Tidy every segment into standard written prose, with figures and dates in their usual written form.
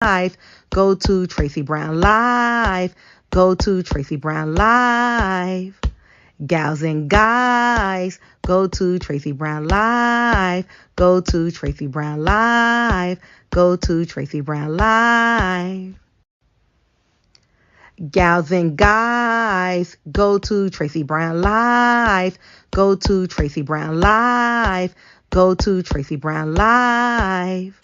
Live. Go to Tracy Brown Live. Go to Tracy Brown Live. Gals and guys, go to Tracy Brown Live. Go to Tracy Brown Live. Go to Tracy Brown Live. Gals and guys, go to Tracy Brown Live. Go to Tracy Brown Live. Go to Tracy Brown Live.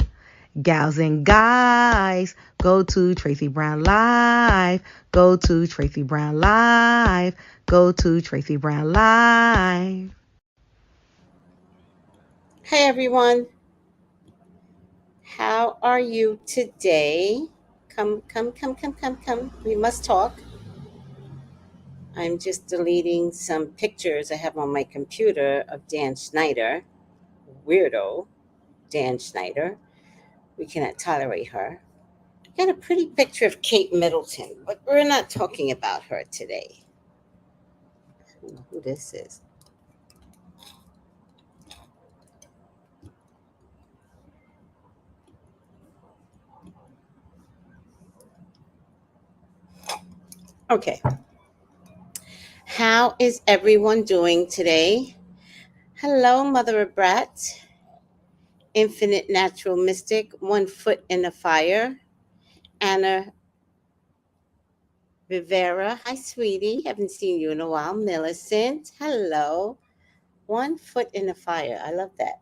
Gals and guys, go to Tracy Brown Live. Go to Tracy Brown Live. Go to Tracy Brown Live. Hey everyone, how are you today? Come. We must talk. I'm just deleting some pictures I have on my computer of Dan Schneider, weirdo Dan Schneider. We cannot tolerate her. Got a pretty picture of Kate Middleton, but we're not talking about her today. I don't know who this is. Okay. How is everyone doing today? Hello, Mother of Brat. Infinite Natural Mystic, One Foot in the Fire. Anna Rivera, hi sweetie, haven't seen you in a while. Millicent, hello. One Foot in the Fire, I love that.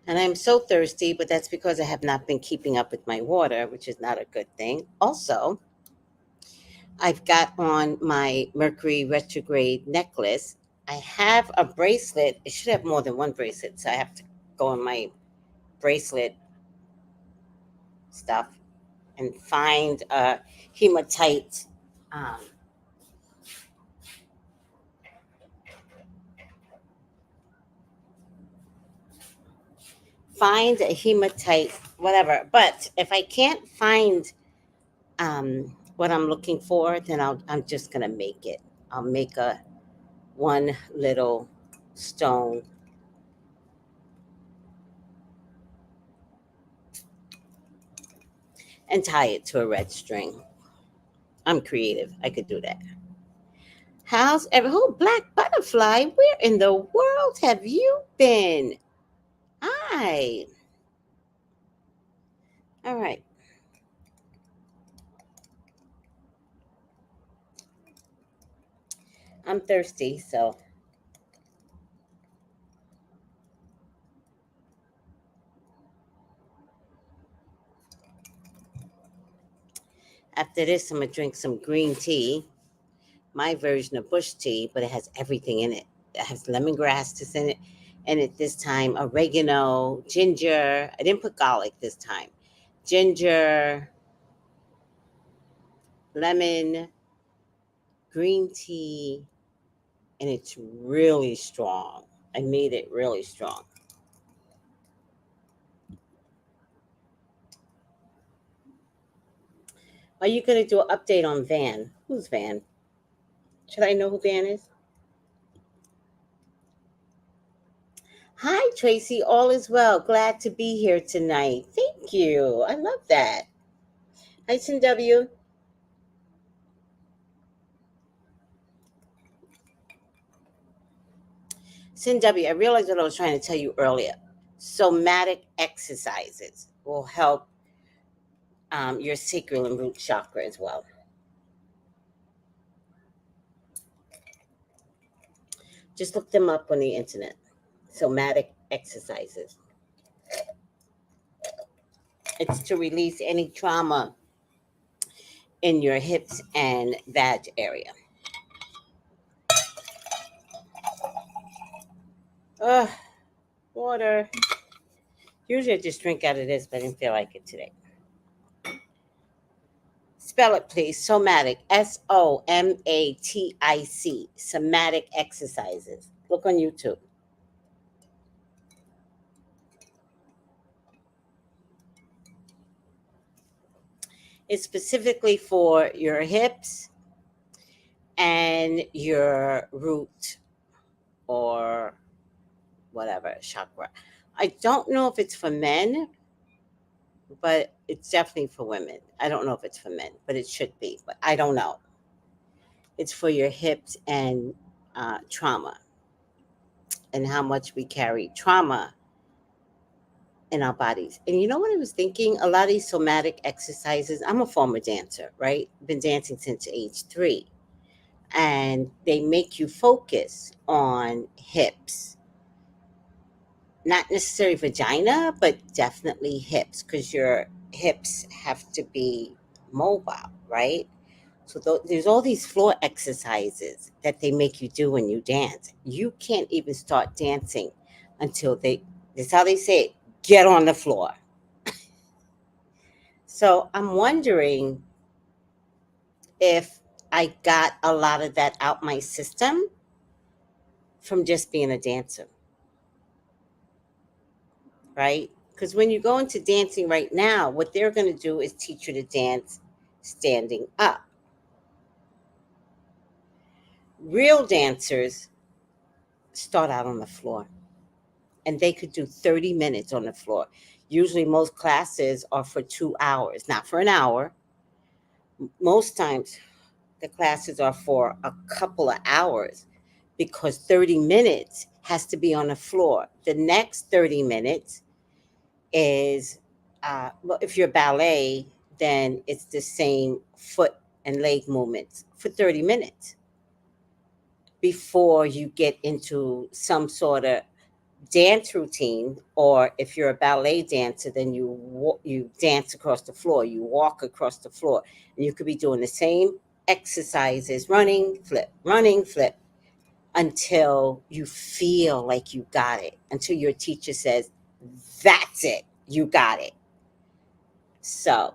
And I'm so thirsty, but that's because I have not been keeping up with my water, which is not a good thing. Also, I've got on my Mercury retrograde necklace. I have a bracelet. It should have more than one bracelet, so I have to go on my bracelet stuff and find a hematite. Um, find a hematite, whatever. But if I can't find what I'm looking for, then I'm just gonna make it. I'll make a one little stone and tie it to a red string. I'm creative. I could do that. How's every whole black butterfly? Where in the world have you been? Hi. All right. I'm thirsty, so after this, I'm gonna drink some green tea, my version of bush tea, but it has everything in it. It has lemongrass just in it this time, oregano, ginger. I didn't put garlic this time. Ginger, lemon, green tea, and it's really strong. I made it really strong. Are you going to do an update on Van? Who's Van? Should I know who Van is? Hi, Tracy. All is well. Glad to be here tonight. Thank you. I love that. Hi, Sin W. Sin W, I realized what I was trying to tell you earlier. Somatic exercises will help your sacral and root chakra as well. Just look them up on the internet. Somatic exercises. It's to release any trauma in your hips and vag area. Ugh, water. Usually I just drink out of this, but I didn't feel like it today. Spell it, please. Somatic. Somatic. Somatic exercises. Look on YouTube. It's specifically for your hips and your root or whatever chakra. I don't know if it's for men, but it's definitely for women. I don't know if it's for men, but it should be. But I don't know. It's for your hips and trauma, and how much we carry trauma in our bodies. And you know what I was thinking? A lot of these somatic exercises. I'm a former dancer, right? Been dancing since age 3, and they make you focus on hips, not necessarily vagina, but definitely hips, because your hips have to be mobile, right? So there's all these floor exercises that they make you do when you dance. You can't even start dancing until that's how they say it, get on the floor. So I'm wondering if I got a lot of that out my system from just being a dancer, right? Because when you go into dancing right now, what they're going to do is teach you to dance standing up. Real dancers start out on the floor, and they could do 30 minutes on the floor. Usually, most classes are for 2 hours, not for an hour. Most times, the classes are for a couple of hours because 30 minutes has to be on the floor. The next 30 minutes is, well, if you're ballet, then it's the same foot and leg movements for 30 minutes before you get into some sort of dance routine. Or if you're a ballet dancer, then you dance across the floor, you walk across the floor, and you could be doing the same exercises, running, flip, until you feel like you got it, until your teacher says, that's it, you got it. So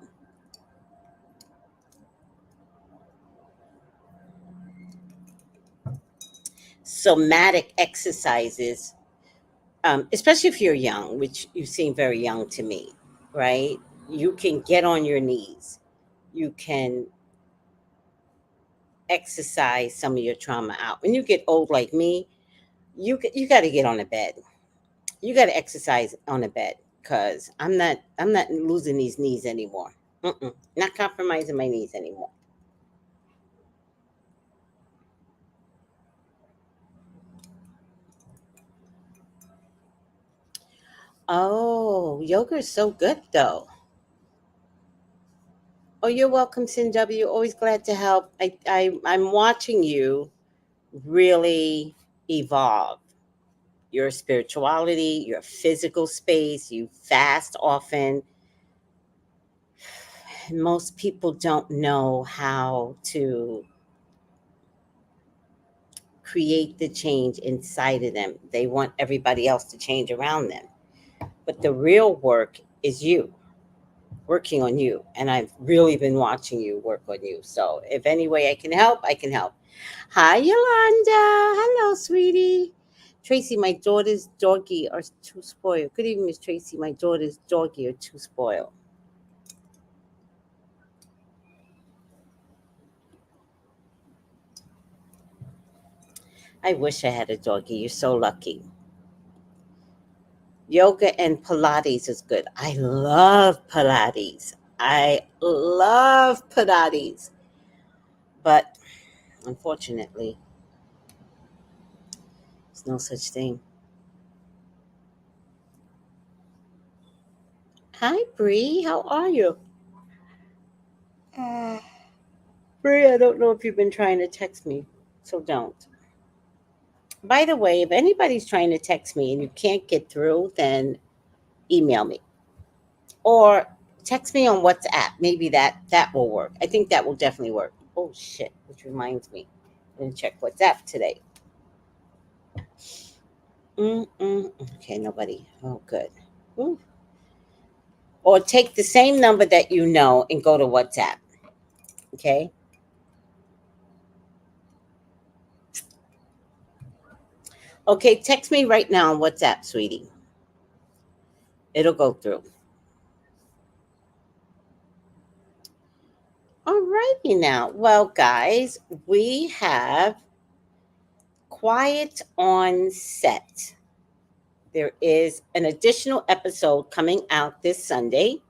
somatic exercises, especially if you're young, which you seem very young to me, right? You can get on your knees. You can exercise some of your trauma out. When you get old like me, you got to get on the bed. You got to exercise on the bed, because I'm not losing these knees anymore. Not compromising my knees anymore. Oh, yoga is so good though. Oh, you're welcome, Sin W. Always glad to help. I'm watching you really evolve your spirituality, your physical space. You fast often. Most people don't know how to create the change inside of them. They want everybody else to change around them. But the real work is you, working on you. And I've really been watching you work on you. So if any way I can help, I can help. Hi, Yolanda. Hello, sweetie. Tracy, my daughter's doggy are too spoiled. Good evening, Miss Tracy. My daughter's doggy are too spoiled. I wish I had a doggy. You're so lucky. Yoga and Pilates is good. I love Pilates. I love Pilates. But unfortunately, there's no such thing. Hi, Bree. How are you? Uh, Bree, I don't know if you've been trying to text me, so don't. By the way, if anybody's trying to text me and you can't get through, then email me or text me on WhatsApp. Maybe that will work. I think that will definitely work. Oh shit! Which reminds me, I'm gonna check WhatsApp today. Okay, nobody. Oh, good. Ooh. Or take the same number that you know and go to WhatsApp. Okay. Okay, text me right now on WhatsApp, sweetie. It'll go through. All righty now. Well, guys, we have Quiet on Set. There is an additional episode coming out this Sunday.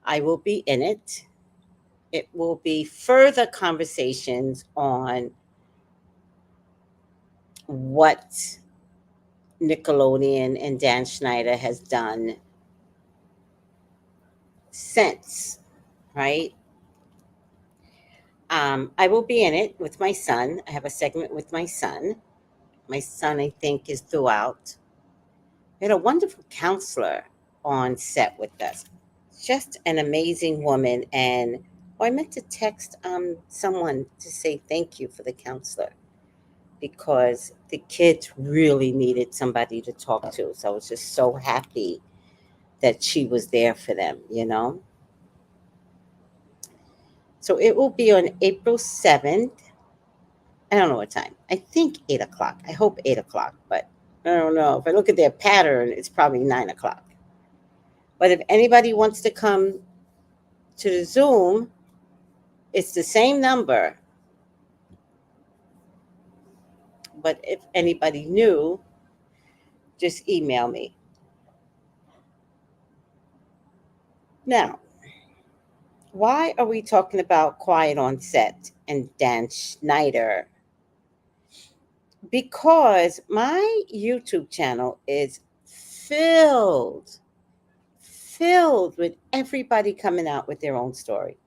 I will be in it. It will be further conversations on what Nickelodeon and Dan Schneider has done since, right? I will be in it with my son. I have a segment with my son. My son, I think, is throughout. We had a wonderful counselor on set with us. Just an amazing woman. And I meant to text someone to say thank you for the counselor because the kids really needed somebody to talk to. So I was just so happy that she was there for them, you know? So it will be on April 7th. I don't know what time. I think 8 o'clock. I hope 8 o'clock, but I don't know. If I look at their pattern, it's probably 9 o'clock. But if anybody wants to come to the Zoom, it's the same number. But if anybody new, just email me. Now, why are we talking about Quiet on Set and Dan Schneider? Because my YouTube channel is filled, filled with everybody coming out with their own story.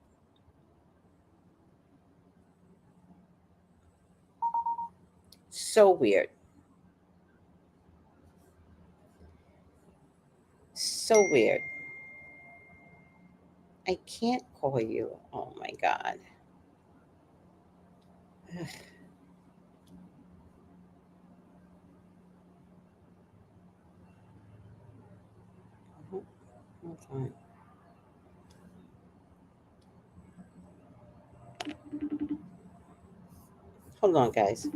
So weird. So weird. I can't call you. Oh my God. Hold on. Hold on, guys.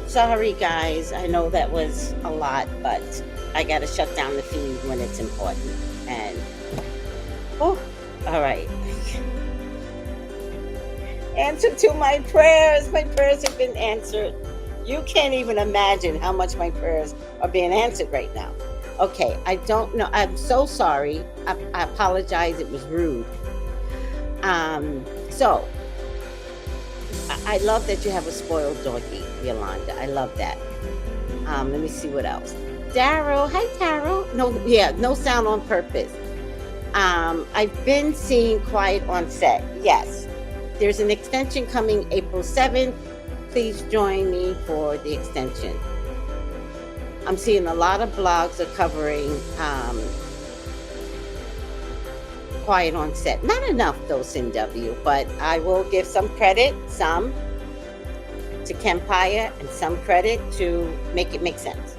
Sorry, guys. I know that was a lot, but I got to shut down the feed when it's important. And, oh, all right. Answer to my prayers. My prayers have been answered. You can't even imagine how much my prayers are being answered right now. Okay, I don't know. I'm so sorry. I apologize. It was rude. So I love that you have a spoiled doggy, Yolanda. I love that. Let me see what else. Daryl, hi Daryl. No, yeah, no sound on purpose. I've been seeing Quiet on Set. Yes, there's an extension coming April 7th. Please join me for the extension. I'm seeing a lot of blogs are covering Quiet on Set. Not enough though, CW, but I will give some credit, some to Kempire and some credit to Make It Make Sense.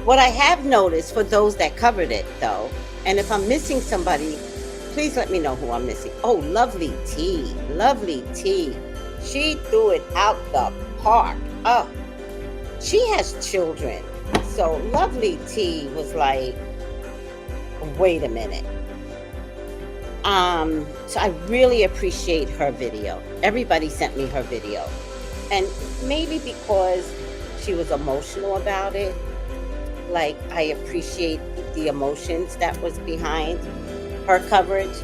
What I have noticed for those that covered it though, and if I'm missing somebody, please let me know who I'm missing. Oh, Lovely T. Lovely T. She threw it out the park. Oh, she has children. So Lovely T was like, wait a minute. So I really appreciate her video. Everybody sent me her video. And maybe because she was emotional about it, like I appreciate the emotions that was behind her coverage.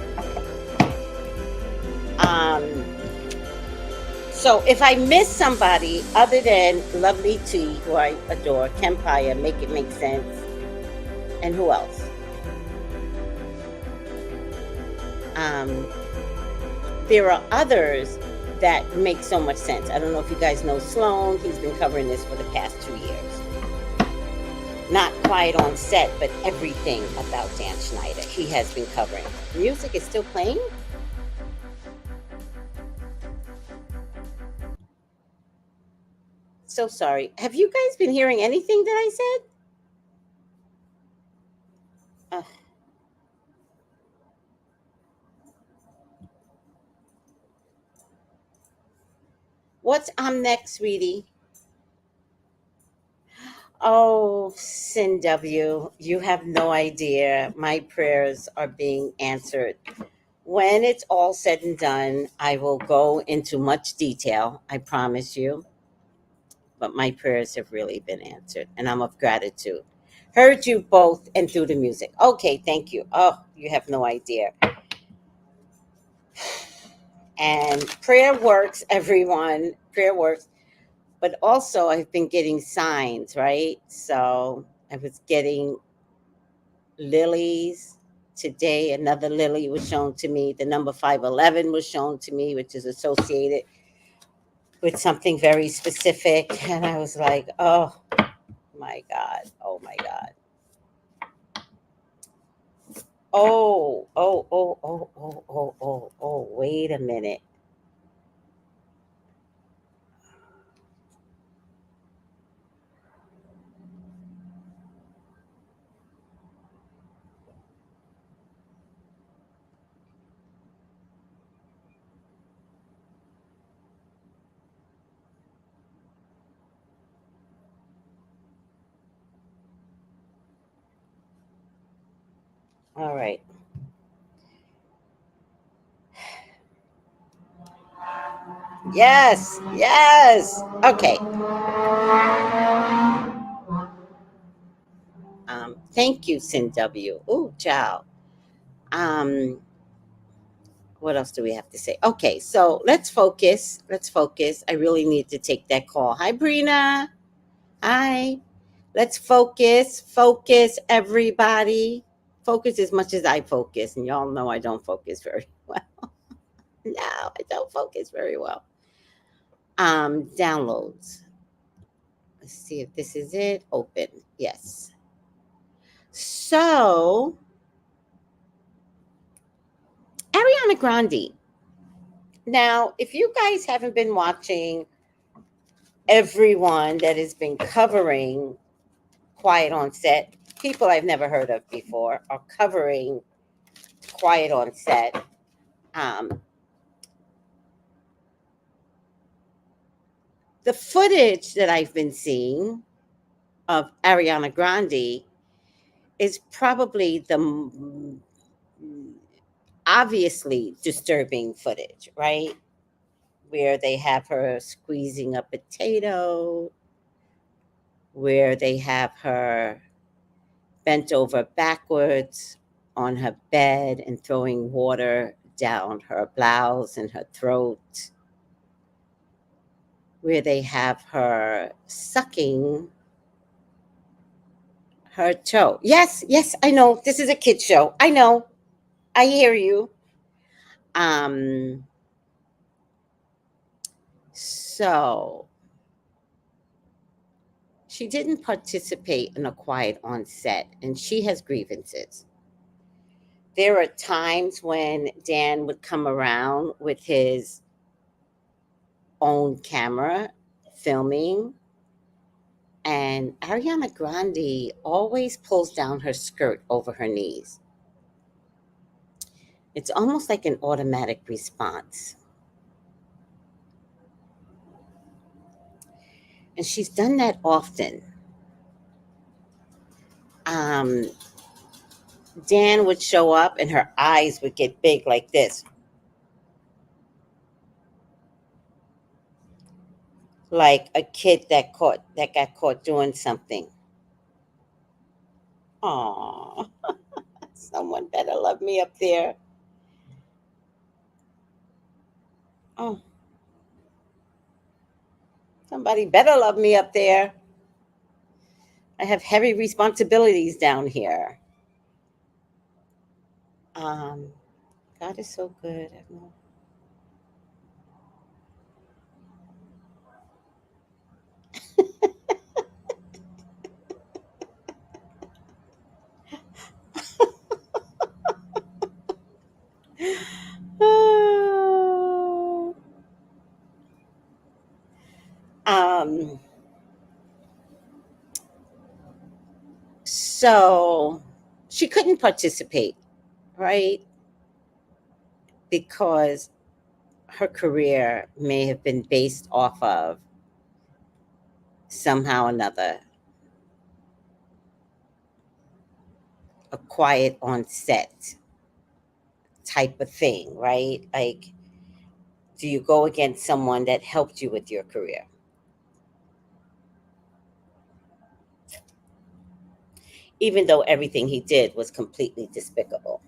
So if I miss somebody other than Lovely T, who I adore, Kempire, Make It Make Sense, and who else? There are others that make so much sense. I don't know if you guys know Sloan. He's been covering this for the past 2 years. Not Quiet on Set, but everything about Dan Schneider he has been covering. Music is still playing? So sorry. Have you guys been hearing anything that I said? What's next, sweetie? Oh, Sin W, you have no idea. My prayers are being answered. When it's all said and done, I will go into much detail, I promise you. But my prayers have really been answered, and I'm of gratitude. Heard you both and through the music. Okay, thank you. Oh, you have no idea. And prayer works, everyone. Prayer works. But also, I've been getting signs, right? So I was getting lilies. Today, another lily was shown to me. The number 511 was shown to me, which is associated with something very specific. And I was like, oh my God. Oh my God. Wait a minute. All right. Yes, yes. Okay. Thank you, Sin W. Ooh, ciao. Um, what else do we have to say? Okay, so let's focus. Let's focus. I really need to take that call. Hi, Brina. Hi. Let's focus. Focus, everybody. Focus as much as I focus, and y'all know I don't focus very well. No, I don't focus very well. Downloads. Let's see if this is it. Open. Yes. So, Ariana Grande. Now, if you guys haven't been watching, everyone that has been covering Quiet on Set, people I've never heard of before, are covering Quiet on Set. Um, the footage that I've been seeing of Ariana Grande is probably the obviously disturbing footage, right? Where they have her squeezing a potato, where they have her bent over backwards on her bed and throwing water down her blouse and her throat, where they have her sucking her toe. Yes, yes, I know. This is a kid show. I know. I hear you. Um, so she didn't participate in a quiet on set, and she has grievances. There are times when Dan would come around with his own camera filming, and Ariana Grande always pulls down her skirt over her knees. It's almost like an automatic response. And she's done that often. Um, Dan would show up and her eyes would get big like this, like a kid that got caught doing something. Aw, someone better love me up there. Oh, somebody better love me up there. I have heavy responsibilities down here. Um, God is so good. um, so she couldn't participate, right? Because her career may have been based off of somehow another a quiet on set type of thing, right? Like, do you go against someone that helped you with your career? Even though everything he did was completely despicable.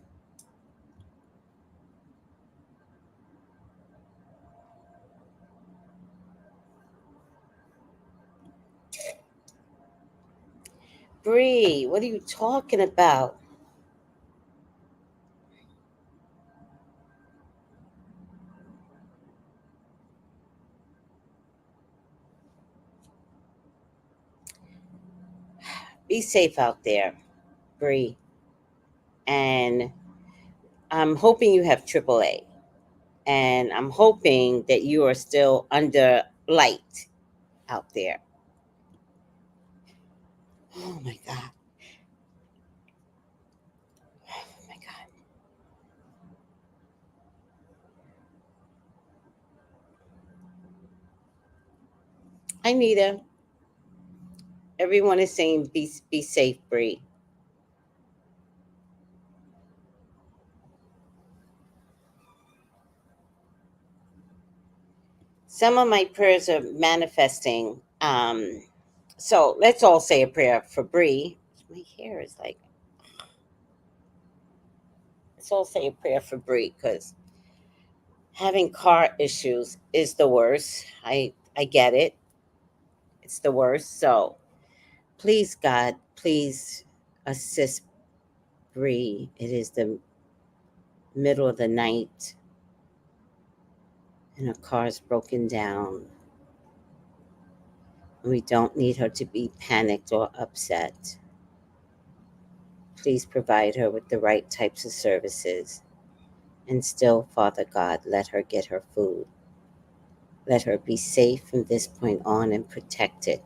Bree, what are you talking about? Be safe out there, Bree. And I'm hoping you have AAA. And I'm hoping that you are still under light out there. Oh my God. Oh my God. I need a. Everyone is saying be safe, Bree. Some of my prayers are manifesting. So let's all say a prayer for Bree. My hair is like, let's all say a prayer for Bree because having car issues is the worst. I get it. It's the worst. So please, God, please assist Bree. It is the middle of the night and her car's broken down. We don't need her to be panicked or upset. Please provide her with the right types of services. And still, Father God, let her get her food. Let her be safe from this point on and protected.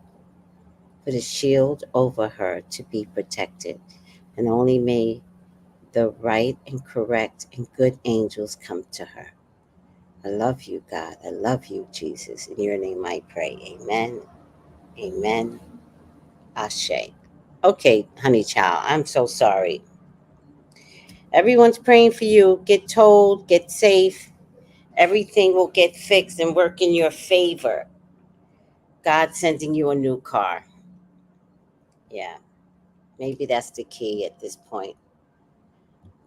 Put a shield over her to be protected. And only may the right and correct and good angels come to her. I love you, God. I love you, Jesus. In your name I pray. Amen. Amen. Ashe. Okay, honey child, I'm so sorry. Everyone's praying for you. Get told, get safe. Everything will get fixed and work in your favor. God sending you a new car. Yeah, maybe that's the key at this point.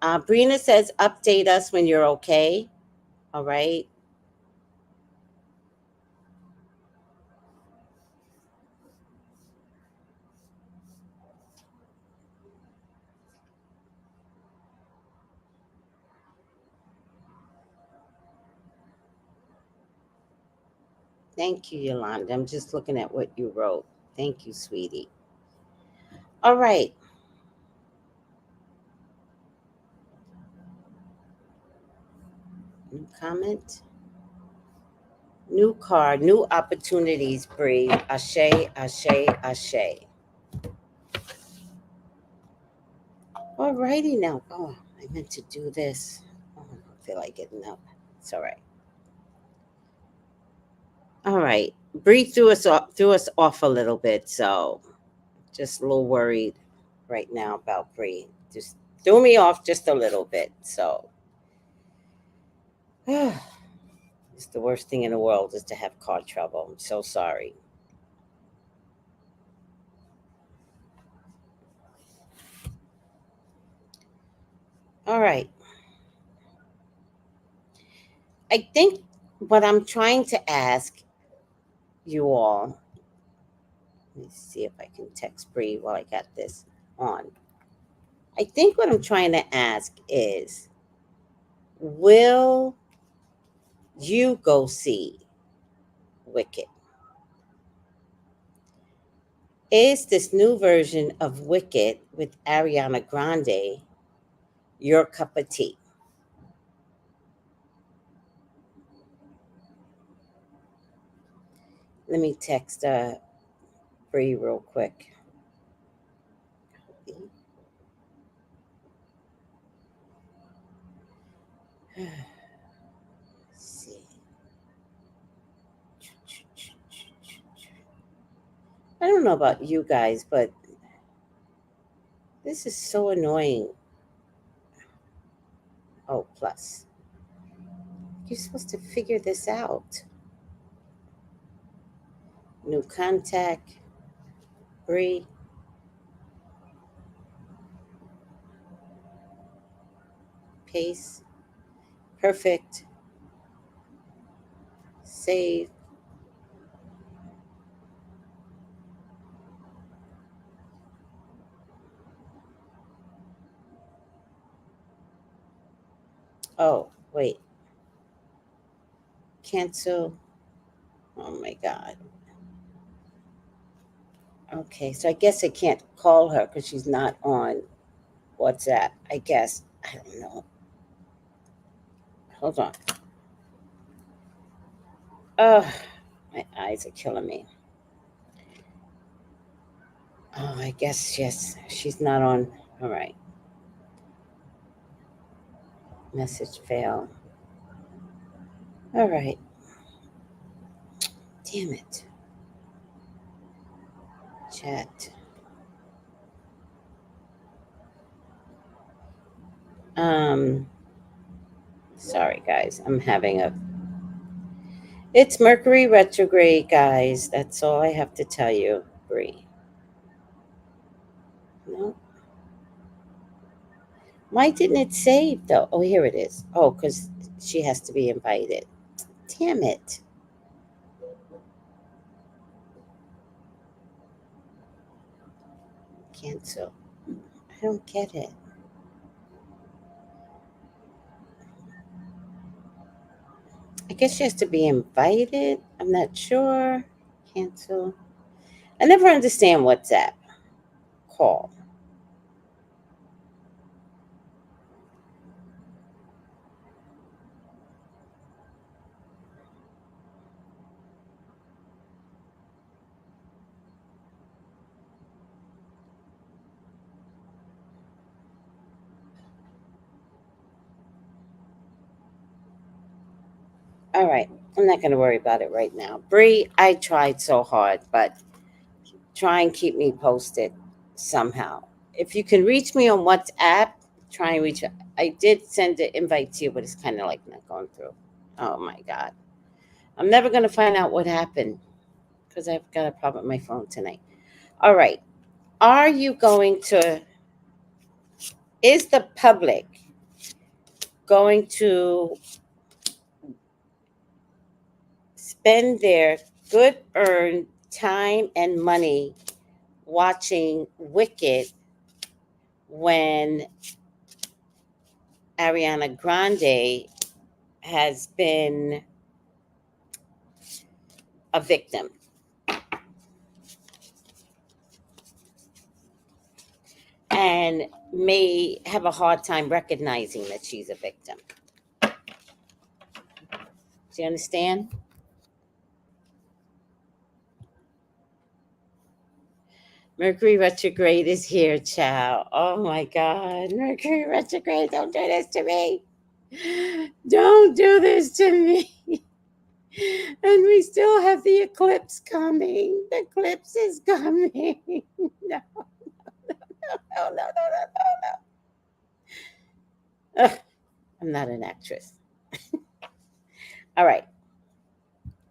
Brina says, update us when you're okay. All right. Thank you, Yolanda. I'm just looking at what you wrote. Thank you, sweetie. All right. New comment. New car, new opportunities, Bree. Ashe, ashe, ashe. All righty now. Oh, I meant to do this. Oh, I don't feel like getting up. It's all right. All right. Bree threw us off a little bit, so just a little worried right now about Bree. Just threw me off just a little bit. So it's the worst thing in the world is to have car trouble. I'm so sorry. All right. I think what I'm trying to ask you all, let me see if I can text Bree while I got this on. I think what I'm trying to ask is, will you go see Wicked? Is this new version of Wicked with Ariana Grande your cup of tea? Let me text Bree real quick. Let's see. I don't know about you guys, but this is so annoying. Oh, plus. You're supposed to figure this out. New contact, Bree, paste, perfect, save. Oh, wait. Cancel. Oh my God. Okay, so I guess I can't call her because she's not on WhatsApp. I guess. I don't know. Hold on. Oh, my eyes are killing me. Oh, I guess, yes, she's not on. All right. Message fail. All right. Damn it. Chat. Um, Sorry, guys. I'm having a. It's Mercury retrograde, guys. That's all I have to tell you, Bree. No. Why didn't it save, though? Oh, here it is. Oh, because she has to be invited. Damn it. Cancel. I don't get it. I guess she has to be invited. I'm not sure. Cancel. I never understand WhatsApp. Call. All right. I'm not going to worry about it right now. Bree, I tried so hard, but try and keep me posted somehow. If you can reach me on WhatsApp, try and reach. I did send the invite to you, but it's kind of like not going through. Oh my God. I'm never going to find out what happened because I've got a problem with my phone tonight. All right. Are you going to, is the public going to spend their good earned time and money watching Wicked when Ariana Grande has been a victim and may have a hard time recognizing that she's a victim? Do you understand? Mercury retrograde is here, child. Oh my God. Mercury retrograde, don't do this to me. Don't do this to me. And we still have the eclipse coming. The eclipse is coming. No, no, no, no, no, no. Ugh, I'm not an actress. All right,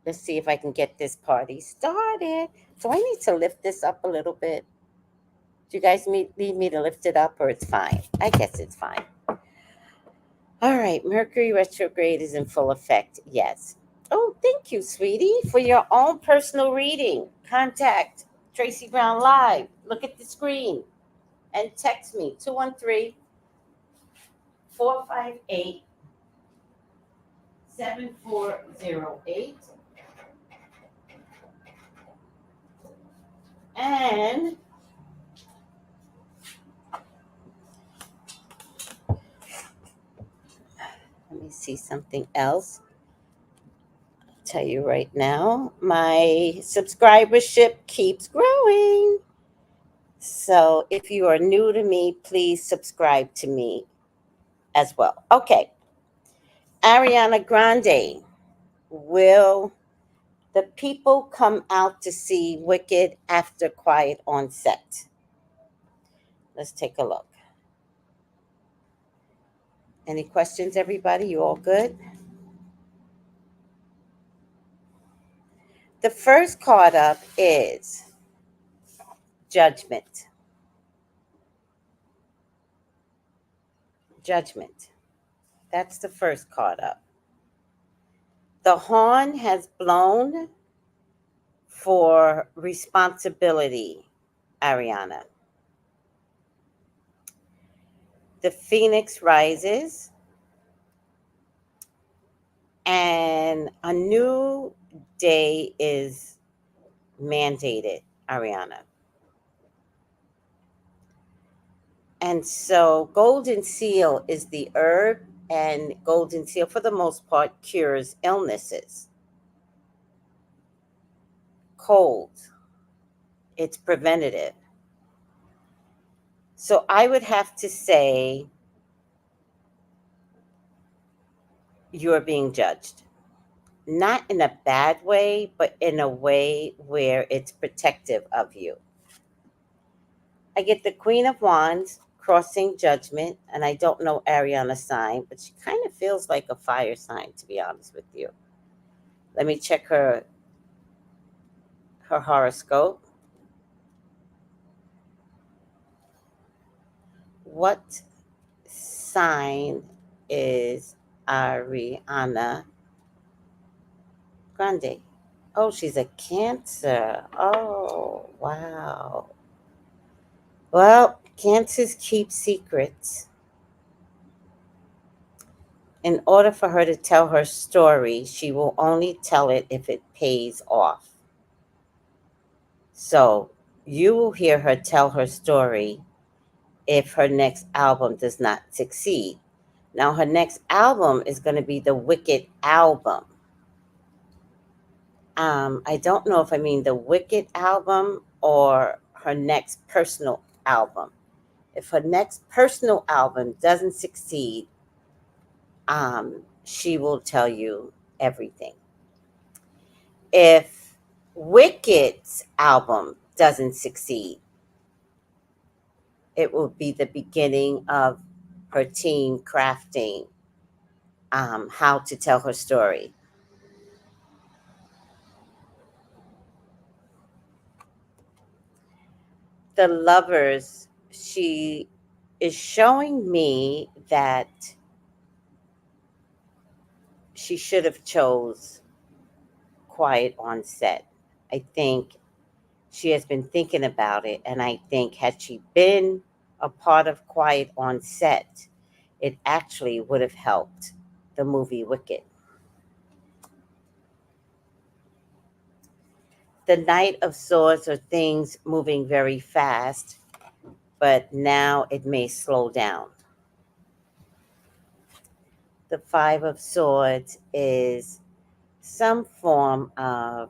let's see if I can get this party started. So I need to lift this up a little bit. Do you guys need me to lift it up or it's fine? I guess it's fine. All right, Mercury retrograde is in full effect. Yes. Oh, thank you, sweetie, for your own personal reading. Contact Tracy Brown Live. Look at the screen and text me 213-458-7408. And let me see something else. I'll tell you right now, my subscribership keeps growing. So if you are new to me, please subscribe to me as well. Okay. Ariana Grande, will the people come out to see Wicked after quiet on set? Let's take a look. Any questions, everybody? You all good? The first card up is Judgment. Judgment. That's the first card up. The horn has blown for responsibility, Ariana. The phoenix rises. and a new day is mandated, Ariana. And so, golden seal is the herb, and golden seal, for the most part, cures illnesses. Cold, it's preventative. So, I would have to say you're being judged. Not in a bad way, but in a way where it's protective of you. I get the Queen of Wands crossing judgment, and I don't know Ariana's sign, but she kind of feels like a fire sign, to be honest with you. Let me check her horoscope. What sign is Ariana Grande? Oh, she's a Cancer. Oh, wow. Well, Cancers keep secrets. In order for her to tell her story, she will only tell it if it pays off. So you will hear her tell her story if her next album does not succeed. Now, her next album is going to be the Wicked album. I don't know if I mean the Wicked album or her next personal album. If her next personal album doesn't succeed, she will tell you everything. If Wicked's album doesn't succeed, it will be the beginning of her team crafting how to tell her story. The Lovers, she is showing me that she should have chose quiet on set. I think she has been thinking about it, and I think had she been a part of quiet on set, it actually would have helped the movie Wicked. The Knight of Swords are things moving very fast, but now it may slow down. The Five of Swords is some form of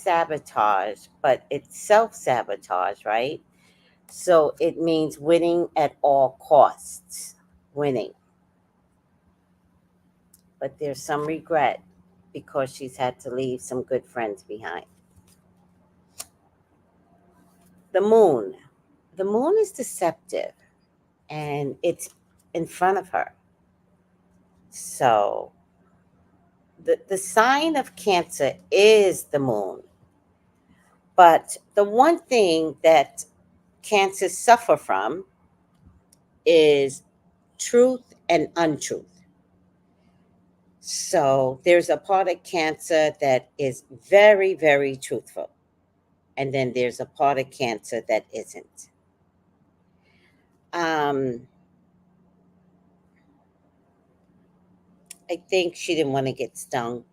sabotage, but it's self sabotage, right? So it means winning at all costs, winning. But there's some regret because she's had to leave some good friends behind. The moon. The moon is deceptive and it's in front of her. So the sign of Cancer is the moon. But the one thing that Cancers suffer from is truth and untruth. So there's a part of Cancer that is very, very truthful. And then there's a part of Cancer that isn't. Um, I think she didn't want to get stung.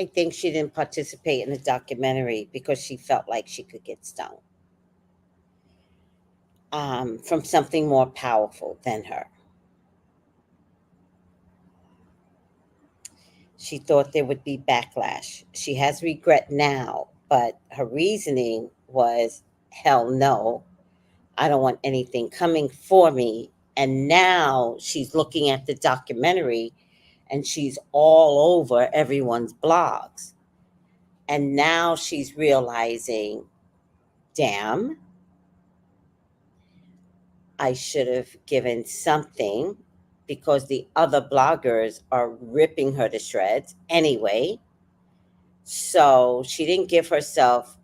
I think she didn't participate in the documentary because she felt like she could get stung from something more powerful than her. She thought there would be backlash. She has regret now, but her reasoning was hell no, I don't want anything coming for me. And now she's looking at the documentary and she's all over everyone's blogs. And now she's realizing, damn, I should have given something because the other bloggers are ripping her to shreds anyway. So she didn't give herself,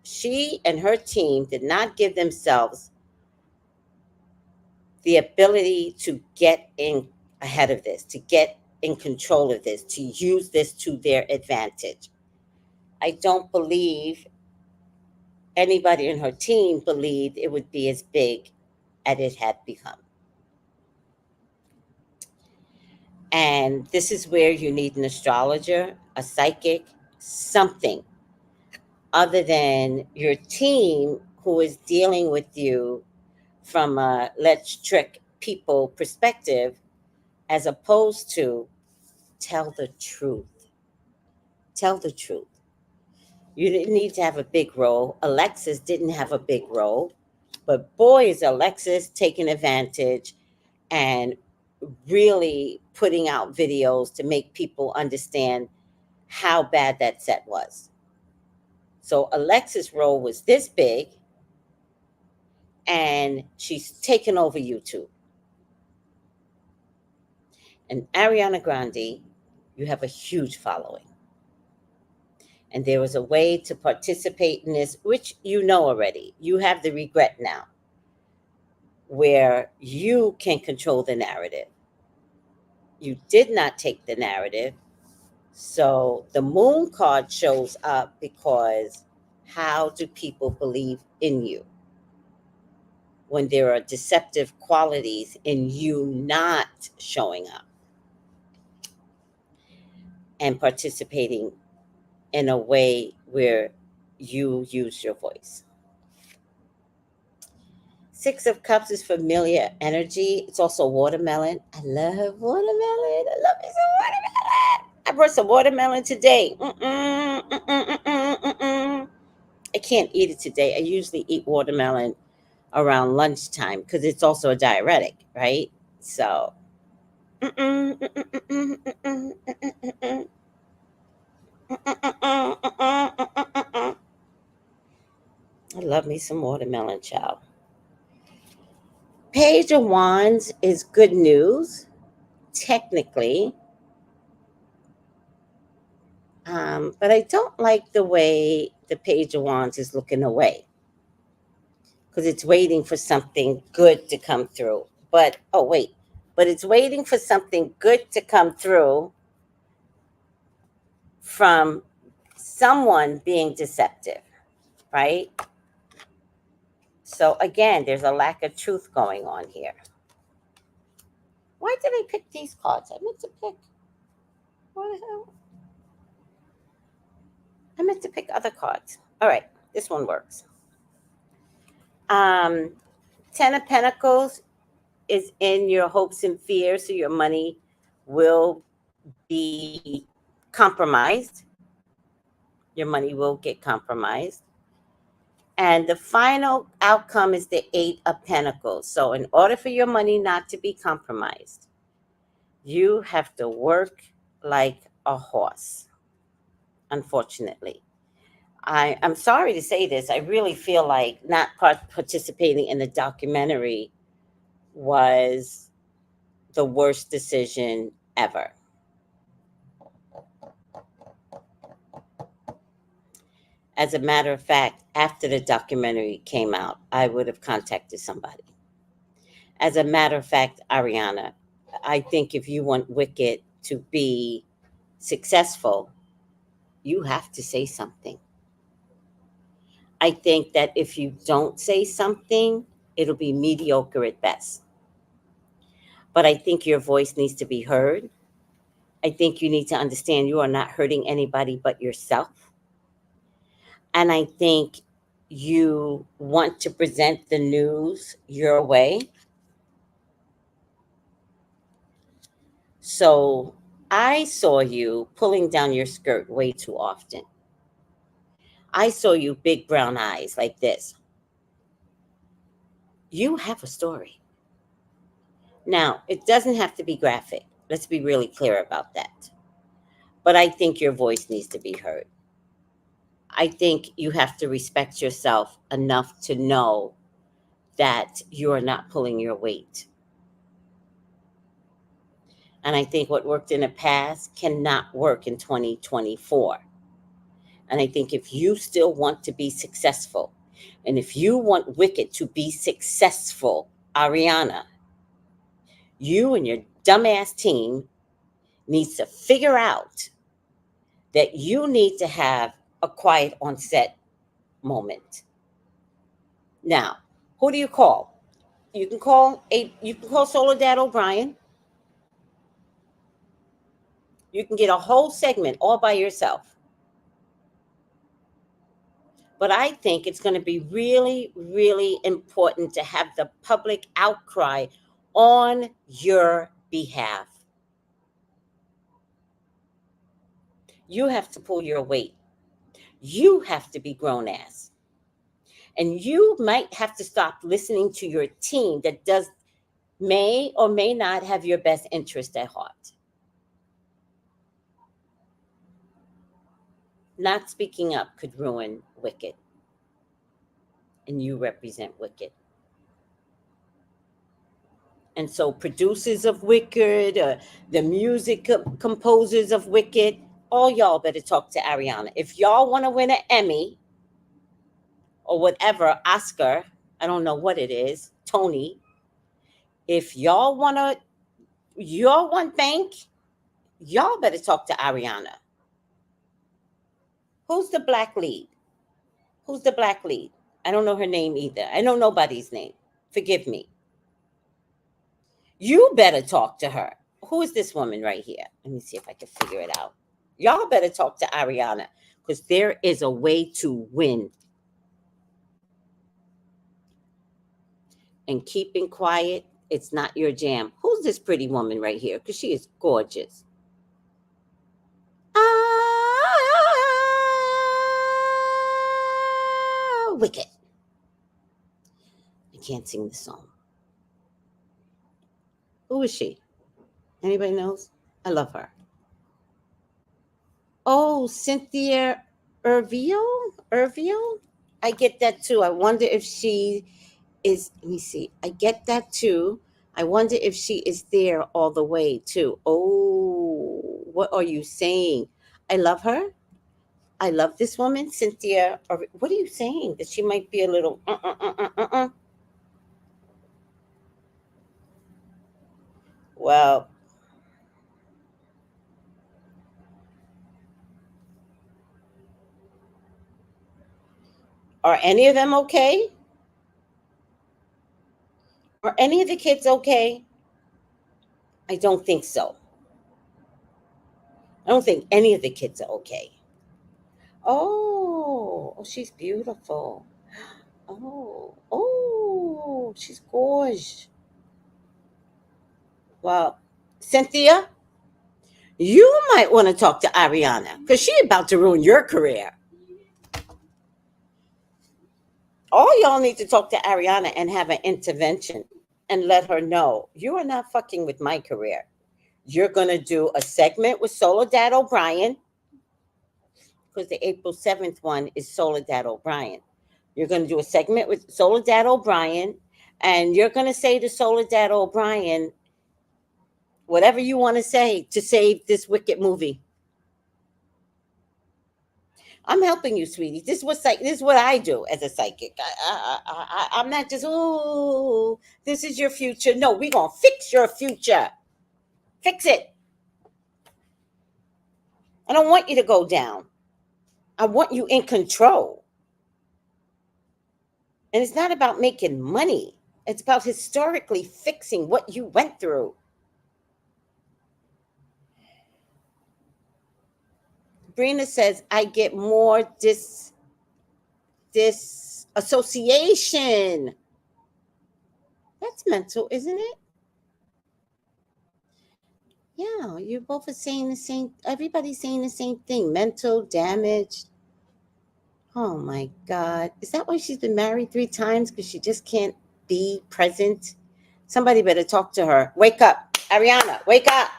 she and her team did not give themselves the ability to get in ahead of this, to get in control of this, to use this to their advantage. I don't believe anybody in her team believed it would be as big as it had become. And this is where you need an astrologer, a psychic, something other than your team who is dealing with you from a let's trick people perspective, as opposed to tell the truth. Tell the truth. You didn't need to have a big role. Alexis didn't have a big role, but boy, is Alexis taking advantage and really putting out videos to make people understand how bad that set was. So Alexis' role was this big, and she's taken over YouTube. And Ariana Grande, you have a huge following. And there was a way to participate in this, which you know already. You have the regret now, where you can control the narrative. You did not take the narrative. So the moon card shows up because how do people believe in you when there are deceptive qualities in you not showing up and participating in a way where you use your voice? Six of Cups is familiar energy. It's also watermelon. I love watermelon. I love me some watermelon. I brought some watermelon today. I can't eat it today. I usually eat watermelon around lunchtime because it's also a diuretic, right? So, I love me some watermelon, child. Page of Wands is good news, technically. But I don't like the way the Page of Wands is looking away because it's waiting for something good to come through. But, oh, wait. But it's waiting for something good to come through from someone being deceptive, right? So, again, there's a lack of truth going on here. Why did I pick these cards? I meant to pick. What the hell? I meant to pick other cards. All right, this one works. Um, Ten of Pentacles is in your hopes and fears, so your money will be compromised. Your money will get compromised. And the final outcome is the Eight of Pentacles. So in order for your money not to be compromised, you have to work like a horse, unfortunately. I'm sorry to say this. I really feel like not participating in the documentary was the worst decision ever. As a matter of fact, after the documentary came out, I would have contacted somebody. As a matter of fact, Ariana, I think if you want Wicked to be successful, you have to say something. I think that if you don't say something, it'll be mediocre at best. But I think your voice needs to be heard. I think you need to understand you are not hurting anybody but yourself. And I think you want to present the news your way. So I saw you pulling down your skirt way too often. I saw you big brown eyes like this. You have a story. Now, it doesn't have to be graphic. Let's be really clear about that. But I think your voice needs to be heard. I think you have to respect yourself enough to know that you are not pulling your weight. And I think what worked in the past cannot work in 2024. And I think if you still want to be successful, and if you want Wicked to be successful, Ariana, you and your dumbass team needs to figure out that you need to have a quiet on set moment. Now, who do you call? You can call Soledad O'Brien. You can get a whole segment all by yourself. But I think it's going to be really, really important to have the public outcry on your behalf. You have to pull your weight. You have to be grown ass. And you might have to stop listening to your team that may or may not have your best interest at heart. Not speaking up could ruin Wicked. And you represent Wicked. And so, producers of Wicked, the music composers of Wicked, all y'all better talk to Ariana. If y'all want to win an Emmy or whatever, Oscar, I don't know what it is, Tony, if y'all want bank, y'all better talk to Ariana. Who's the black lead? Who's the black lead? I don't know her name either. I know nobody's name. Forgive me. You better talk to her. Who is this woman right here? Let me see if I can figure it out. Y'all better talk to Ariana because there is a way to win. And keeping quiet, it's not your jam. Who's this pretty woman right here? Because she is gorgeous. Wicked. I can't sing the song. Who is she? Anybody knows? I love her. Oh, Cynthia Irvio? I get that too. I wonder if she is, let me see. I get that too. I wonder if she is there all the way too. Oh, what are you saying? I love her. I love this woman, Cynthia. What are you saying? That she might be a little Well, are any of them okay? Are any of the kids okay? I don't think so. I don't think any of the kids are okay. Oh, she's beautiful. Oh, she's gorgeous. Well, Cynthia, you might want to talk to Ariana because she's about to ruin your career. All y'all need to talk to Ariana and have an intervention and let her know you are not fucking with my career. You're going to do a segment with Soledad O'Brien because the April 7th one is Soledad O'Brien. You're going to do a segment with Soledad O'Brien, and you're going to say to Soledad O'Brien whatever you want to say to save this Wicked movie. I'm helping you, sweetie. This is what I do as a psychic. I'm not just, oh, this is your future. No, we're going to fix your future. Fix it. I don't want you to go down. I want you in control. And it's not about making money. It's about historically fixing what you went through. Brina says, I get more disassociation. That's mental, isn't it? Yeah, you both are saying the same. Everybody's saying the same thing. Mental damage. Oh my God. Is that why she's been married 3 times? Because she just can't be present? Somebody better talk to her. Wake up. Ariana, wake up.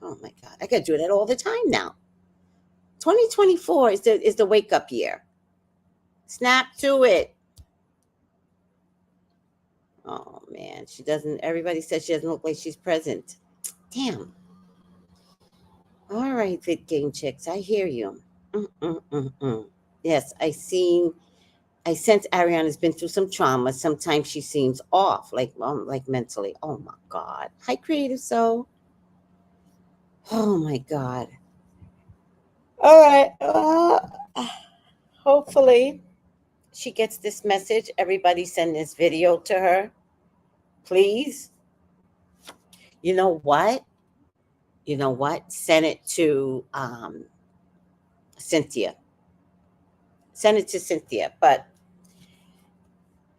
Oh my God. I got to do that all the time now. 2024 is the wake up year. Snap to it. Oh man, she doesn't. Everybody says she doesn't look like she's present. Damn. All right, Fit Game Chicks, I hear you. Yes, I sense Ariana's been through some trauma. Sometimes she seems off, like mentally. Oh my God. Hi, Creative Soul. Oh my God. All right. Hopefully she gets this message. Everybody send this video to her. Please. You know what? You know what? Send it to Cynthia. Send it to Cynthia. But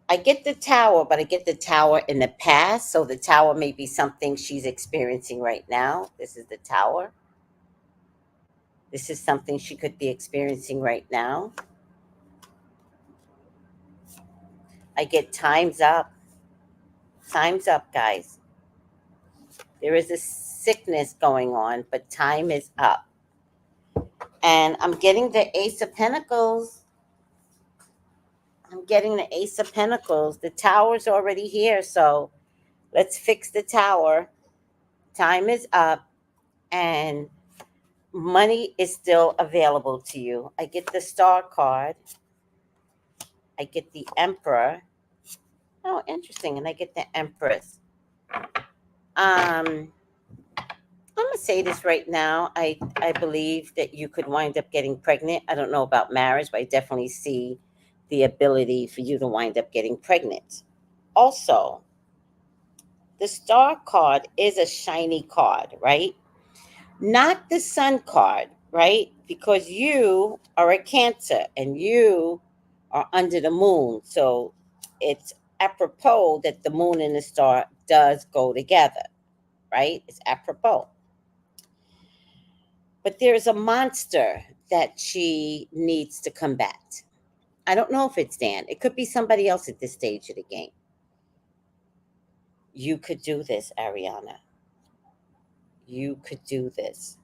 I get the tower, but I get the tower in the past. So the tower may be something she's experiencing right now. This is the tower. This is something she could be experiencing right now. I get time's up. Time's up, guys. There is a sickness going on, but time is up. And I'm getting the Ace of Pentacles. I'm getting the Ace of Pentacles. The tower's already here, so let's fix the tower. Time is up, and money is still available to you. I get the Star card. I get the Emperor. Oh, interesting. And I get the Empress. I'm gonna say this right now. I believe that you could wind up getting pregnant. I don't know about marriage, but I definitely see the ability for you to wind up getting pregnant. Also, the Star card is a shiny card, right? Not the Sun card, right? Because you are a Cancer and you are under the moon. So it's apropos that the moon and the star does go together, right? It's apropos. But there's a monster that she needs to combat. I don't know if it's Dan. It could be somebody else at this stage of the game. You could do this, Ariana. You could do this.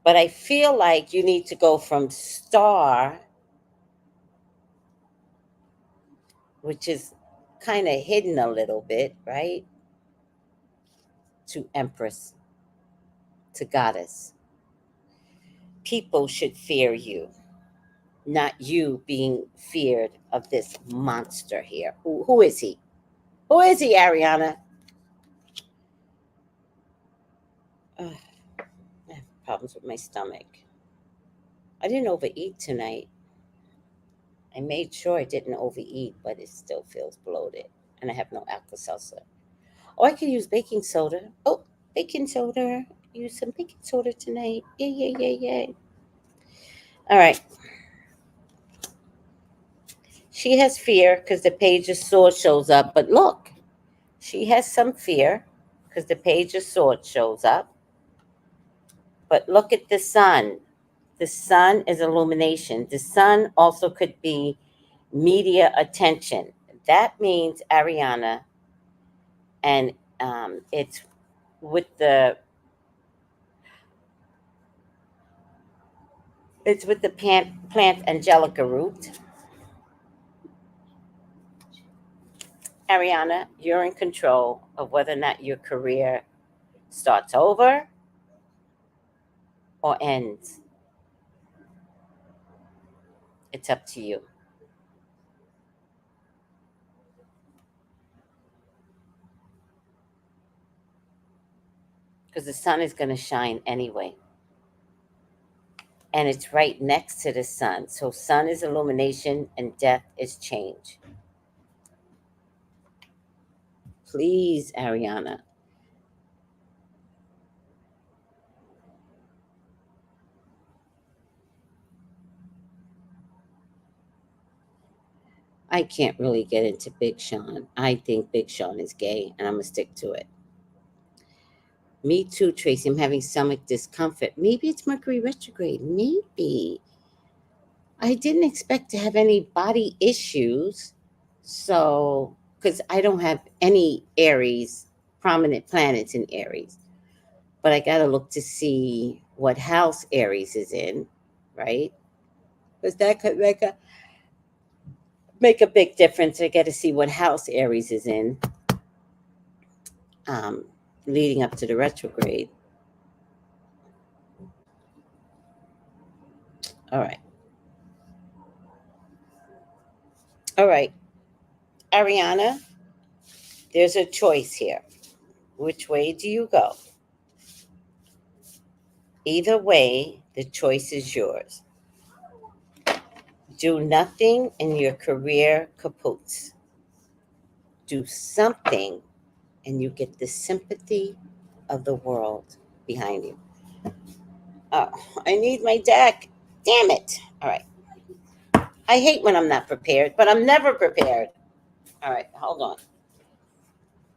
But I feel like you need to go from star, which is kind of hidden a little bit, right? To Empress, to Goddess. People should fear you, not you being feared of this monster here. Who is he? Who is he, Ariana? Ugh, I have problems with my stomach. I didn't overeat tonight. I made sure I didn't overeat, but it still feels bloated. And I have no Alka-Seltzer. Oh, I could use baking soda. Oh, baking soda. Use some baking soda tonight. Yay, yay, yay, yay. All right. She has fear because the Page of Swords shows up. But look, she has some fear because the Page of Swords shows up. But look at the Sun. The Sun is illumination. The Sun also could be media attention. That means, Ariana, and it's with the plant angelica root. Ariana, you're in control of whether or not your career starts over or ends. It's up to you. Because the sun is going to shine anyway. And it's right next to the sun. So sun is illumination and death is change. Please, Ariana. I can't really get into Big Sean. I think Big Sean is gay, and I'm going to stick to it. Me too, Tracy. I'm having stomach discomfort. Maybe it's Mercury retrograde. Maybe. I didn't expect to have any body issues. So, because I don't have any Aries, prominent planets in Aries. But I got to look to see what house Aries is in, right? Because that could make a big difference. I got to see what house Aries is in, um, leading up to the retrograde. All right. All right. Ariana, there's a choice here. Which way do you go? Either way, the choice is yours. Do nothing and your career kapoots. Do something and you get the sympathy of the world behind you. Oh, I need my deck. Damn it. All right. I hate when I'm not prepared, but I'm never prepared. All right, hold on.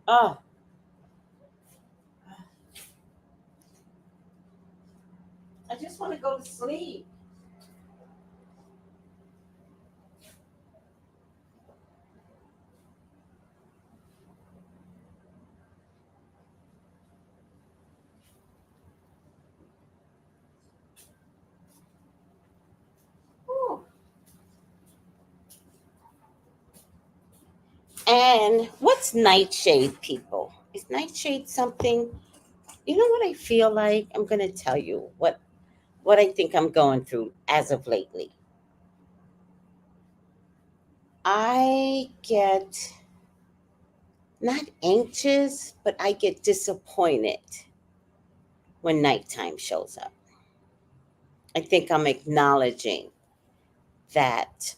Oh, I just want to go to sleep. Ooh. And what's nightshade, people? Is nightshade something? You know what I feel like? I'm going to tell you what I think I'm going through as of lately. I get not anxious, but I get disappointed when nighttime shows up. I think I'm acknowledging that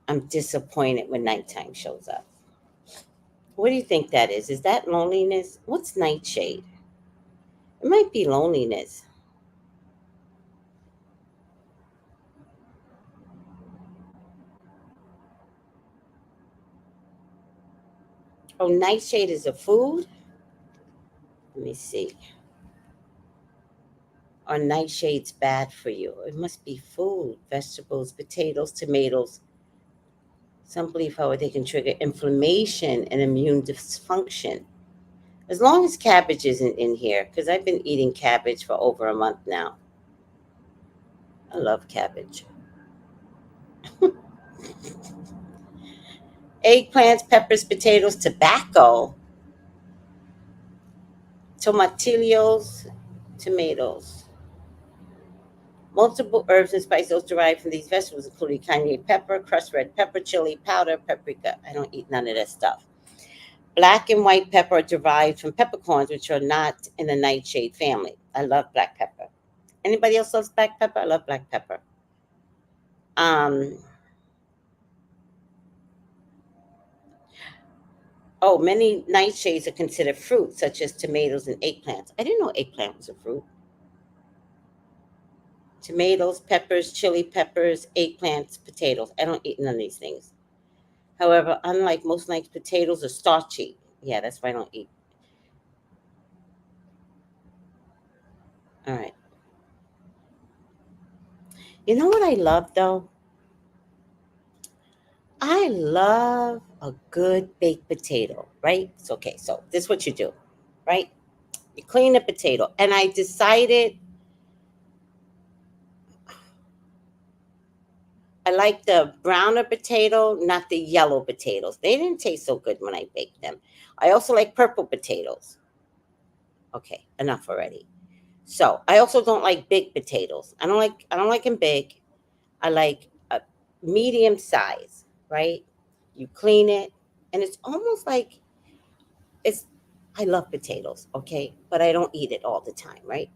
I'm disappointed when nighttime shows up. What do you think that is? Is that loneliness? What's nightshade? It might be loneliness. Oh, nightshade is a food? Let me see. Or nightshade's bad for you? It must be food, vegetables, potatoes, tomatoes. Some believe, however, they can trigger inflammation and immune dysfunction. As long as cabbage isn't in here, because I've been eating cabbage for over a month now. I love cabbage. Eggplants, peppers, potatoes, tobacco, tomatillos, tomatoes. Multiple herbs and spices derived from these vegetables, including cayenne pepper, crushed red pepper, chili powder, paprika. I don't eat none of that stuff. Black and white pepper are derived from peppercorns, which are not in the nightshade family. I love black pepper. Anybody else loves black pepper? I love black pepper. Um, oh, many nightshades are considered fruit, such as tomatoes and eggplants. I didn't know eggplant was a fruit. Tomatoes, peppers, chili peppers, eggplants, potatoes. I don't eat none of these things. However, unlike most night potatoes are starchy. Yeah, that's why I don't eat. All right. You know what I love though? I love a good baked potato, right? It's okay. So this is what you do, right? You clean the potato. And I decided I like the browner potato, not the yellow potatoes. They didn't taste so good when I baked them. I also like purple potatoes. Okay, enough already. So I also don't like big potatoes. I don't like them big. I like a medium size, right? You clean it, and it's almost like it's. I love potatoes, okay, but I don't eat it all the time, right?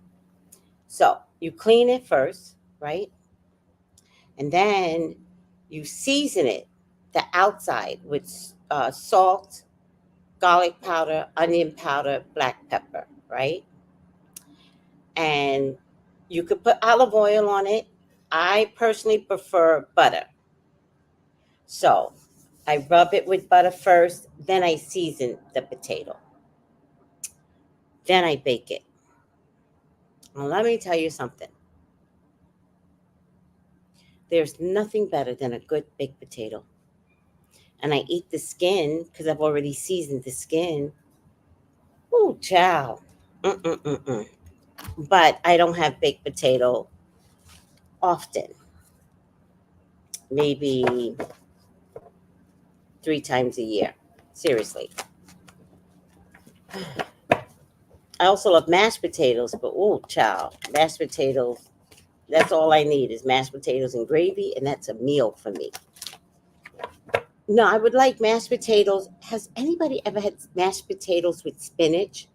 So you clean it first, right, and then you season it, the outside with salt, garlic powder, onion powder, black pepper, right, and you could put olive oil on it. I personally prefer butter. So I rub it with butter first, then I season the potato. Then I bake it. Well, let me tell you something. There's nothing better than a good baked potato. And I eat the skin because I've already seasoned the skin. Ooh, chow. Mm-mm-mm-mm. But I don't have baked potato often. Maybe 3 times a year. Seriously. I also love mashed potatoes, but ooh, chow. Mashed potatoes, that's all I need is mashed potatoes and gravy, and that's a meal for me. No, I would like mashed potatoes. Has anybody ever had mashed potatoes with spinach?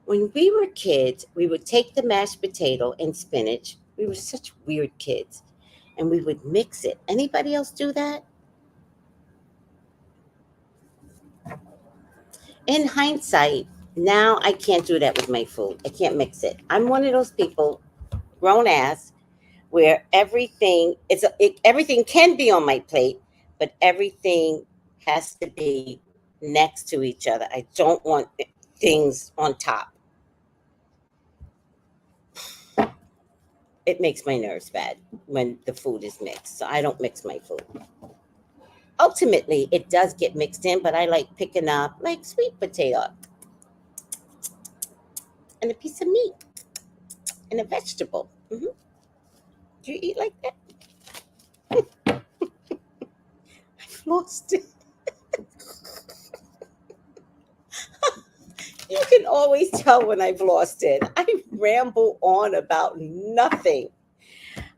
When we were kids, we would take the mashed potato and spinach. We were such weird kids, and we would mix it. Anybody else do that? In hindsight, now I can't do that with my food. I can't mix it. I'm one of those people, grown ass, where everything can be on my plate, but everything has to be next to each other. I don't want things on top. It makes my nerves bad when the food is mixed. So I don't mix my food. Ultimately, it does get mixed in, but I like picking up like sweet potato and a piece of meat and a vegetable. Do you eat like that? I've lost it. You can always tell when I've lost it. I ramble on about nothing.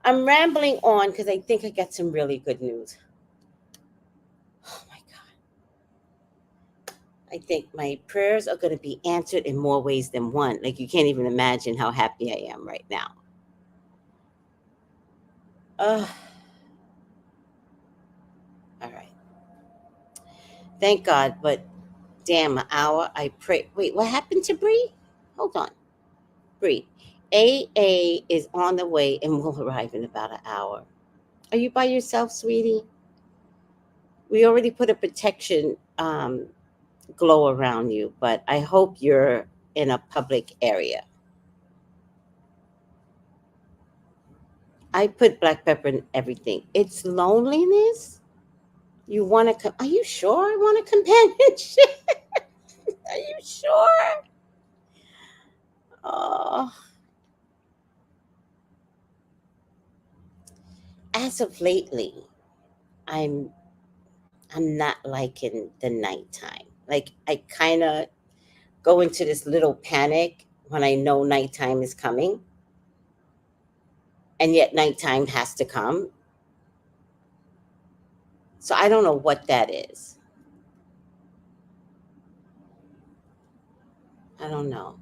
I'm rambling on because I think I got some really good news. Oh my God. I think my prayers are going to be answered in more ways than one. Like, you can't even imagine how happy I am right now. Uh, all right. Thank God. But damn, an hour. I pray. Wait, what happened to Bree? Hold on. Bree. AA is on the way and will arrive in about an hour. Are you by yourself, sweetie? We already put a protection glow around you, but I hope you're in a public area. I put black pepper in everything. It's loneliness. You want to? Are you sure I want a companionship? Are you sure? Oh, as of lately, I'm I'm not liking the nighttime. Like, I kind of go into this little panic when I know nighttime is coming, and yet nighttime has to come. So I don't know what that is. I don't know.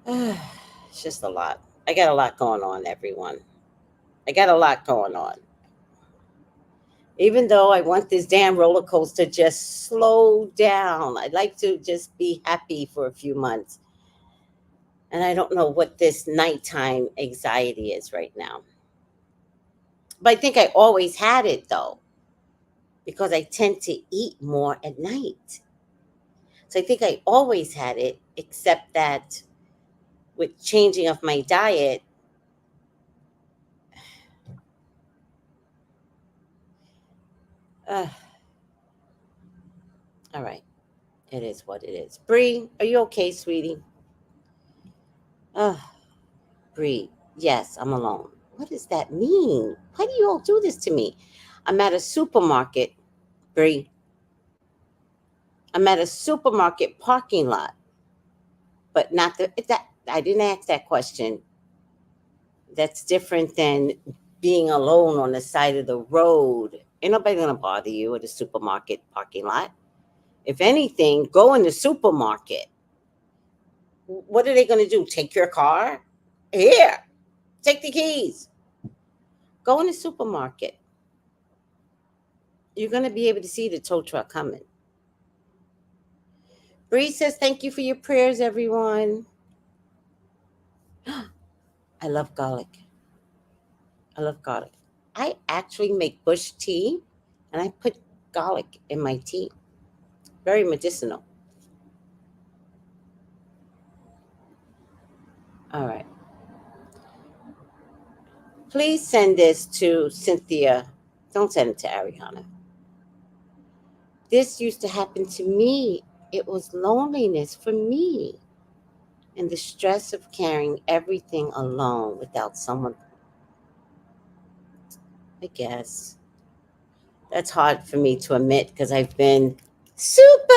It's just a lot. I got a lot going on, everyone. I got a lot going on. Even though I want this damn roller coaster just slow down, I'd like to just be happy for a few months. And I don't know what this nighttime anxiety is right now. But I think I always had it though, because I tend to eat more at night. So I think I always had it, except that with changing of my diet, uh, all right, it is what it is. Bree, are you okay, sweetie? Uh, Bree, yes, I'm alone. What does that mean? Why do you all do this to me? I'm at a supermarket, Bree. I'm at a supermarket parking lot, but not that. I didn't ask that question. That's different than being alone on the side of the road. Ain't nobody gonna bother you at a supermarket parking lot. If anything, go in the supermarket. What are they gonna do? Take your car? Here, take the keys. Go in the supermarket. You're gonna be able to see the tow truck coming. Bree says, thank you for your prayers, everyone. I love garlic. I love garlic. I actually make bush tea and I put garlic in my tea. Very medicinal. All right. Please send this to Cynthia. Don't send it to Ariana. This used to happen to me. It was loneliness for me and the stress of carrying everything alone without someone. I guess that's hard for me to admit because I've been superwoman.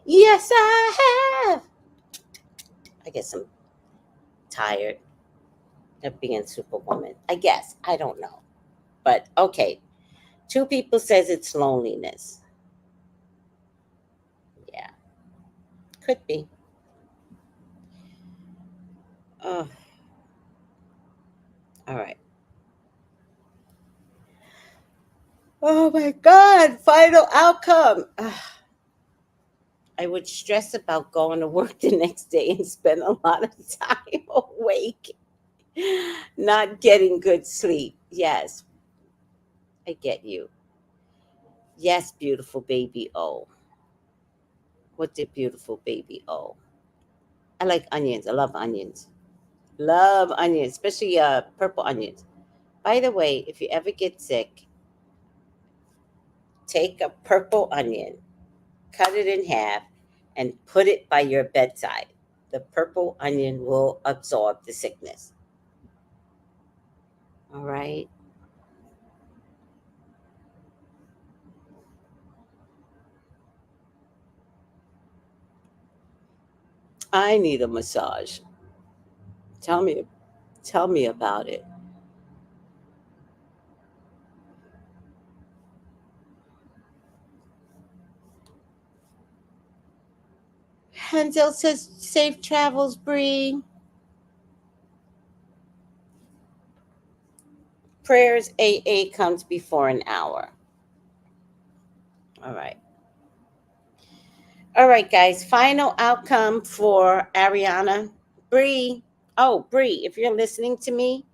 Yes, I have. I guess I'm tired of being superwoman. I guess. I don't know. But okay. Two people says it's loneliness. Yeah, could be. Oh, all right. Oh my God, final outcome. I would stress about going to work the next day and spend a lot of time awake, not getting good sleep. Yes, I get you. Yes, beautiful baby O. What did beautiful baby O? I like onions. I love onions. Love onions, especially purple onions. By the way, if you ever get sick, take a purple onion, cut it in half, and put it by your bedside. The purple onion will absorb the sickness. All right. I need a massage. Tell me, tell me about it. Hansel says, "Safe travels, Bree." Prayers AA comes before an hour. All right. All right, guys. Final outcome for Ariana. Bree. Oh, Bree, if you're listening to me,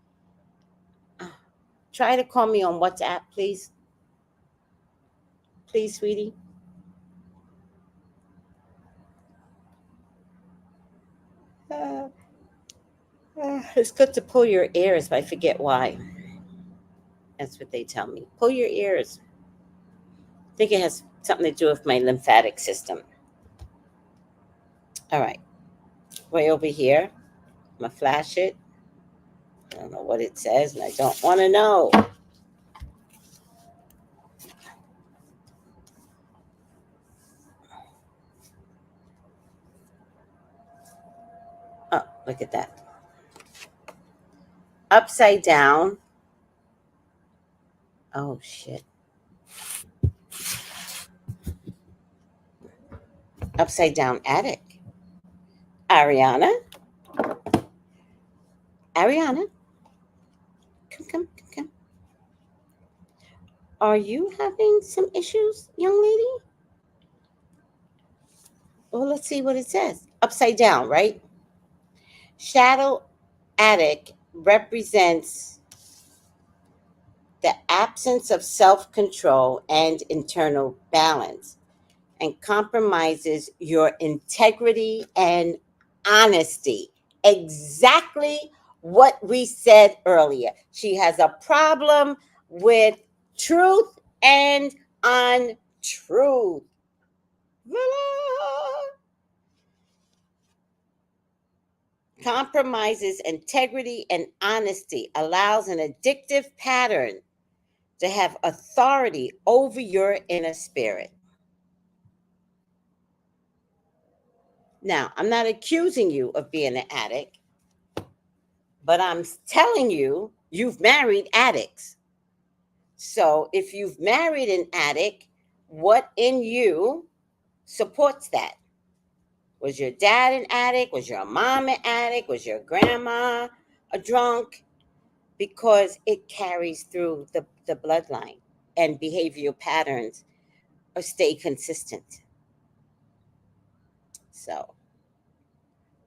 try to call me on WhatsApp, please. Please, sweetie. Uh, it's good to pull your ears, but I forget why. That's what they tell me. Pull your ears. I think it has something to do with my lymphatic system. All right. Way over here. I'm going to flash it. I don't know what it says, and I don't want to know. Oh, look at that. Upside down. Oh, shit. Upside down attic. Ariana. Ariana. Come, come, come, come. Are you having some issues, young lady? Well, let's see what it says. Upside down, right? Shadow attic represents the absence of self control and internal balance and compromises your integrity and honesty. Exactly what we said earlier. She has a problem with truth and untruth. Voila! Compromises integrity and honesty, allows an addictive pattern to have authority over your inner spirit. Now, I'm not accusing you of being an addict, but I'm telling you, you've married addicts. So if you've married an addict, what in you supports that? Was your dad an addict? Was your mom an addict? Was your grandma a drunk? Because it carries through the bloodline and behavioral patterns stay consistent. So,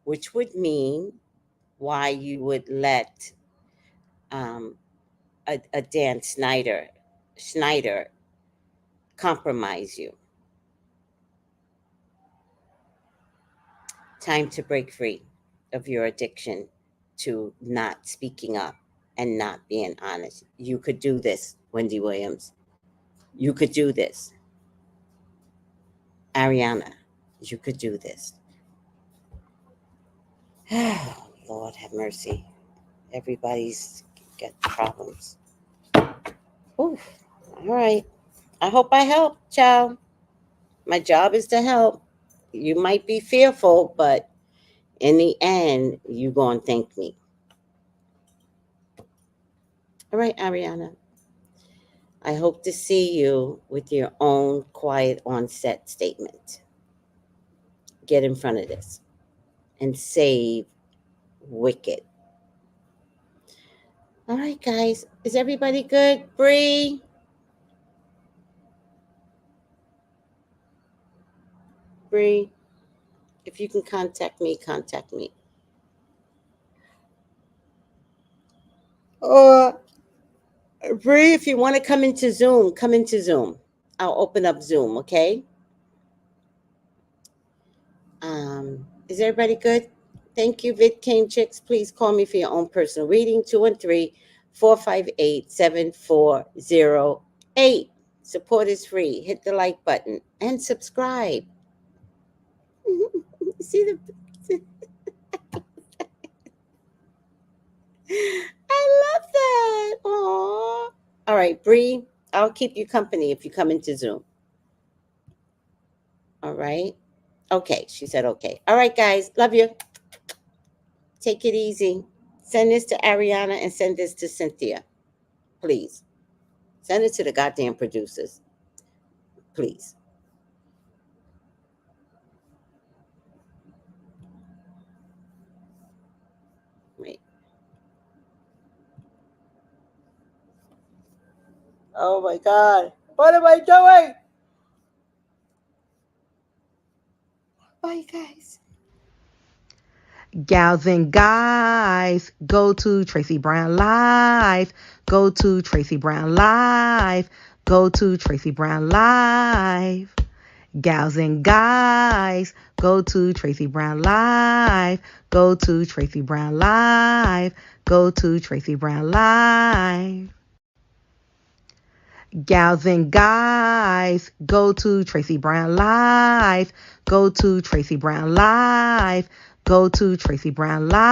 which would mean why you would let um, a Dan Schneider compromise you. Time to break free of your addiction to not speaking up and not being honest. You could do this, Wendy Williams. You could do this. Ariana, you could do this. Lord have mercy. Everybody's got problems. Oof. All right. I hope I help, child. My job is to help. You might be fearful, but in the end, you going to thank me. All right, Ariana. I hope to see you with your own quiet onset statement. Get in front of this and save Wicked. All right, guys. Is everybody good? Bree? Bree? If you can contact me, contact me. Or Bree, if you want to come into Zoom, come into Zoom. I'll open up Zoom, okay? Is everybody good? Thank you, VidCame Chicks. Please call me for your own personal reading, 213-458-7408. Support is free. Hit the like button and subscribe. See the I love that. Aww. All right, Bree, I'll keep you company if you come into Zoom. All right. Okay, she said okay. All right, guys, love you. Take it easy. Send this to Ariana and send this to Cynthia. Please. Send it to the goddamn producers. Please. Wait. Oh my God. What am I doing? Bye, guys. Gals and guys, go to Tracy Brown Live. Go to Tracy Brown Live. Go to Tracy Brown Live. Gals and guys, go to Tracy Brown Live. Go to Tracy Brown Live. Go to Tracy Brown Live. Gals and guys, go to Tracy Brown Live. Go to Tracy Brown Live. Go to Tracy Brown Live.